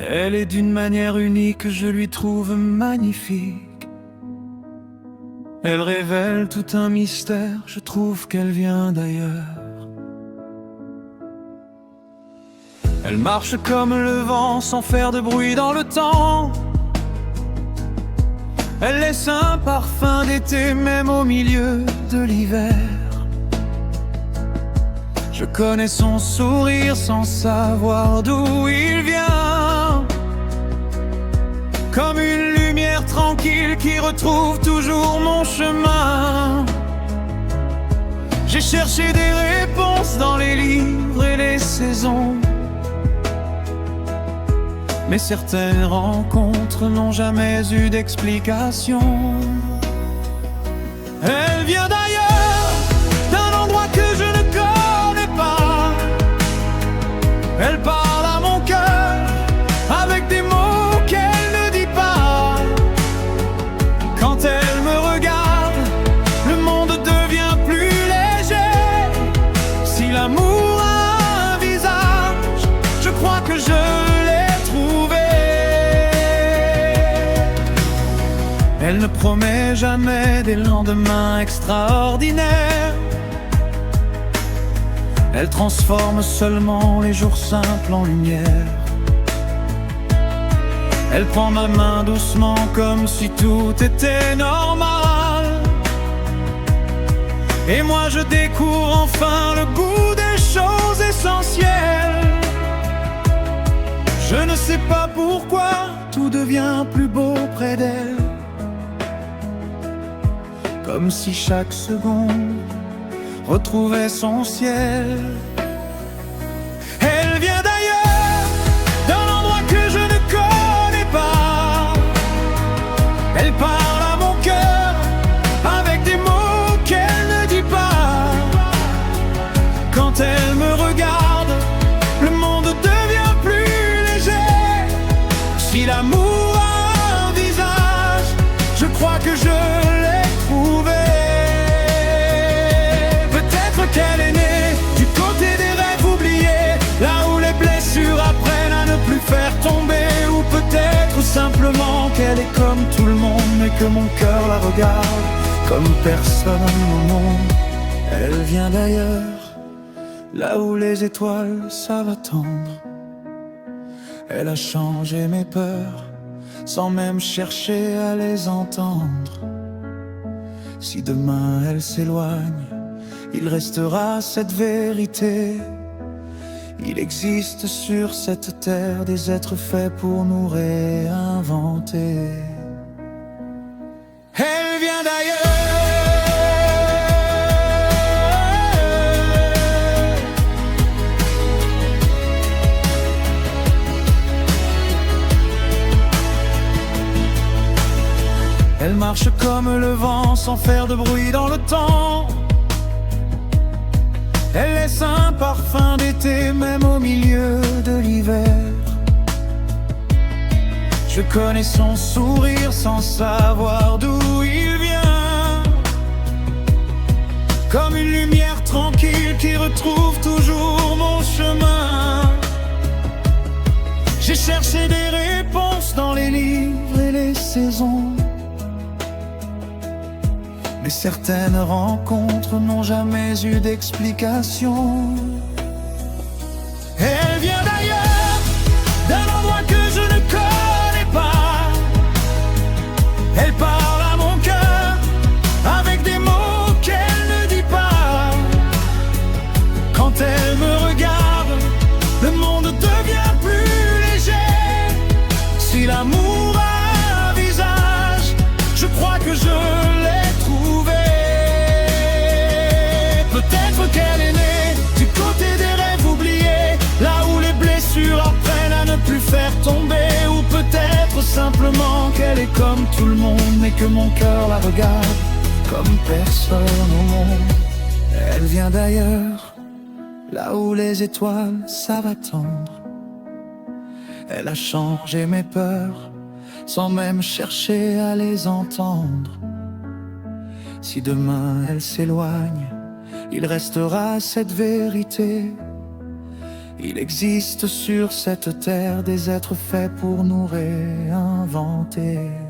Elle est d'une manière unique, je lui trouve magnifique. Elle révèle tout un mystère, je trouve qu'elle vient d'ailleurs. Elle marche comme le vent sans faire de bruit dans le temps. Elle laisse un parfum d'été même au milieu de l'hiver. Je connais son sourire sans savoir d'où il vient. Comme une lumière tranquille qui retrouve toujours mon chemin. J'ai cherché des réponses dans les livres et les saisons, mais certaines rencontres n'ont jamais eu d'explication. Elle vient d'ailleurs, d'un endroit que je ne connais pas. Elle parle à mon cœur avec des mots qu'elle ne dit pas. Quand elle me regarde, le monde devient plus léger. Si l'amour a un visage, je crois que je Elle ne promet jamais des lendemains extraordinaires. Elle transforme seulement les jours simples en lumière. Elle prend ma main doucement comme si tout était normal. Et moi je découvre enfin le goût des choses essentielles. Je ne sais pas pourquoi tout devient plus beau près d'elle. Comme si chaque seconde retrouvait son ciel. Elle vient d'ailleurs, d'un endroit que je ne connais pas. Elle parle à mon cœur avec des mots qu'elle ne dit pas. Quand elle me regarde, le monde devient plus léger. Si l'amour a un visage, je crois que je qu'elle est née du côté des rêves oubliés, là où les blessures apprennent à ne plus faire tomber. Ou peut-être simplement qu'elle est comme tout le monde, mais que mon cœur la regarde comme personne au monde. Elle vient d'ailleurs, là où les étoiles savent attendre. Elle a changé mes peurs sans même chercher à les entendre. Si demain elle s'éloigne, il restera cette vérité. Il existe sur cette terre des êtres faits pour nous réinventer. Elle vient d'ailleurs. Elle marche comme le vent sans faire de bruit dans le temps. Elle laisse un parfum d'été même au milieu de l'hiver. Je connais son sourire sans savoir d'où il vient. Comme une lumière tranquille qui retrouve toujours mon chemin. J'ai cherché des réponses dans les livres et les saisons, mais certaines rencontres n'ont jamais eu d'explication. Elle vient d'ailleurs, d'un endroit que je ne connais pas. Elle parle à mon cœur avec des mots qu'elle ne dit pas. Quand elle me regarde, le monde devient plus léger. Si l'amour a un visage, je crois que je l'ai. Peut-être qu'elle est née du côté des rêves oubliés, là où les blessures apprennent à ne plus faire tomber. Ou peut-être simplement qu'elle est comme tout le monde, mais que mon cœur la regarde comme personne au monde. Elle vient d'ailleurs, là où les étoiles savent attendre. Elle a changé mes peurs sans même chercher à les entendre. Si demain elle s'éloigne, il restera cette vérité. Il existe sur cette terre des êtres faits pour nous réinventer.